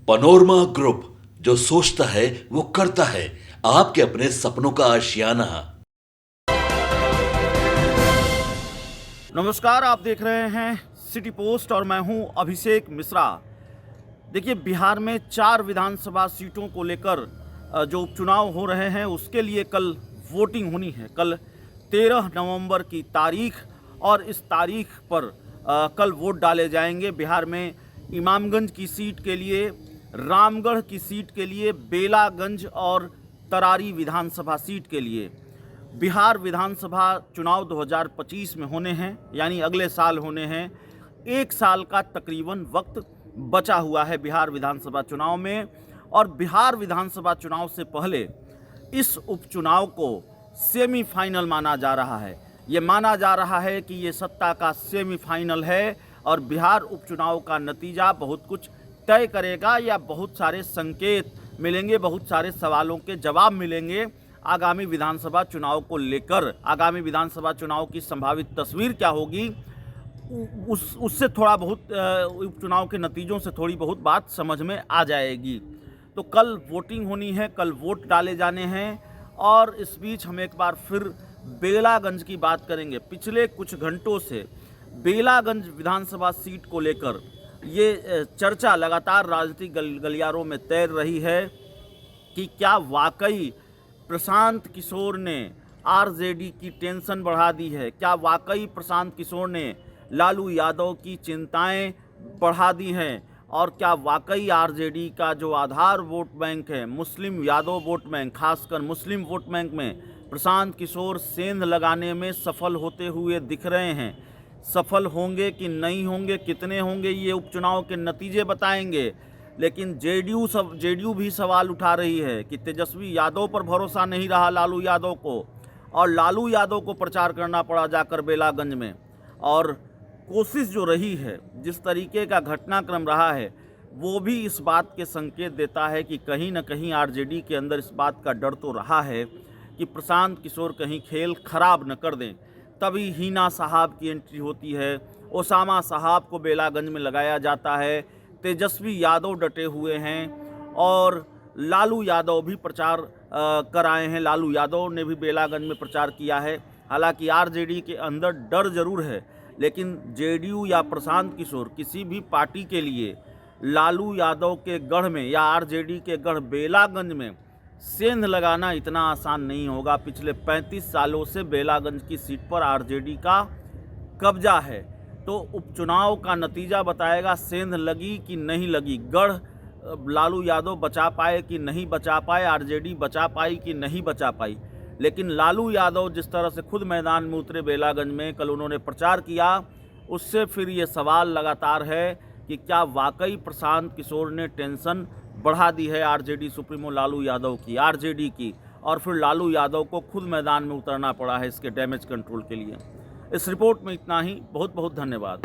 Panorama group, जो सोचता है वो करता है। आपके अपने सपनों का आशियाना। नमस्कार, आप देख रहे हैं सिटी पोस्ट और मैं हूं अभिषेक मिश्रा। देखिए, बिहार में 4 विधानसभा सीटों को लेकर जो उपचुनाव हो रहे हैं उसके लिए कल वोटिंग होनी है। कल 13 नवंबर की तारीख और इस तारीख पर कल वोट डाले जाएंगे। बिहार में इमामगंज की सीट के लिए, रामगढ़ की सीट के लिए, बेलागंज और तरारी विधानसभा सीट के लिए। बिहार विधानसभा चुनाव 2025 में होने हैं, यानी अगले साल होने हैं। 1 साल का तकरीबन वक्त बचा हुआ है बिहार विधानसभा चुनाव में। और बिहार विधानसभा चुनाव से पहले इस उपचुनाव को सेमीफाइनल माना जा रहा है। ये माना जा रहा है कि ये सत्ता का सेमीफाइनल है और बिहार उपचुनाव का नतीजा बहुत कुछ तय करेगा, या बहुत सारे संकेत मिलेंगे, बहुत सारे सवालों के जवाब मिलेंगे आगामी विधानसभा चुनाव को लेकर। आगामी विधानसभा चुनाव की संभावित तस्वीर क्या होगी, उससे थोड़ा बहुत उपचुनाव के नतीजों से थोड़ी बहुत बात समझ में आ जाएगी। तो कल वोटिंग होनी है, कल वोट डाले जाने हैं। और इस बीच हम एक बार फिर बेलागंज की बात करेंगे। पिछले कुछ घंटों से बेलागंज विधानसभा सीट को लेकर ये चर्चा लगातार राजनीतिक गलियारों में तैर रही है कि क्या वाकई प्रशांत किशोर ने आरजेडी की टेंशन बढ़ा दी है, क्या वाकई प्रशांत किशोर ने लालू यादव की चिंताएं बढ़ा दी हैं, और क्या वाकई आरजेडी का जो आधार वोट बैंक है, मुस्लिम यादव वोट बैंक, खासकर मुस्लिम वोट बैंक में प्रशांत किशोर सेंध लगाने में सफल होते हुए दिख रहे हैं। सफल होंगे कि नहीं होंगे, कितने होंगे, ये उपचुनाव के नतीजे बताएंगे। लेकिन जेडीयू भी सवाल उठा रही है कि तेजस्वी यादव पर भरोसा नहीं रहा लालू यादव को, और लालू यादव को प्रचार करना पड़ा जाकर बेलागंज में। और कोशिश जो रही है, जिस तरीके का घटनाक्रम रहा है, वो भी इस बात के संकेत देता है कि कहीं ना कहीं आरजेडी के अंदर इस बात का डर तो रहा है कि प्रशांत किशोर कहीं खेल खराब न कर दें। तभी हिना साहब की एंट्री होती है, ओसामा साहब को बेलागंज में लगाया जाता है, तेजस्वी यादव डटे हुए हैं और लालू यादव भी प्रचार कर आए हैं। लालू यादव ने भी बेलागंज में प्रचार किया है। हालांकि आरजेडी के अंदर डर जरूर है, लेकिन जेडीयू या प्रशांत किशोर किसी भी पार्टी के लिए लालू यादव के गढ़ में या आरजेडी के गढ़ बेलागंज में सेंध लगाना इतना आसान नहीं होगा। पिछले 35 सालों से बेलागंज की सीट पर आरजेडी का कब्जा है। तो उपचुनाव का नतीजा बताएगा सेंध लगी कि नहीं लगी, गढ़ लालू यादव बचा पाए कि नहीं बचा पाए, आरजेडी बचा पाई कि नहीं बचा पाई। लेकिन लालू यादव जिस तरह से खुद मैदान में उतरे बेलागंज में, कल उन्होंने प्रचार किया, उससे फिर ये सवाल लगातार है कि क्या वाकई प्रशांत किशोर ने टेंशन बढ़ा दी है आरजेडी सुप्रीमो लालू यादव की, आरजेडी की, और फिर लालू यादव को खुद मैदान में उतरना पड़ा है इसके डैमेज कंट्रोल के लिए। इस रिपोर्ट में इतना ही। बहुत बहुत धन्यवाद।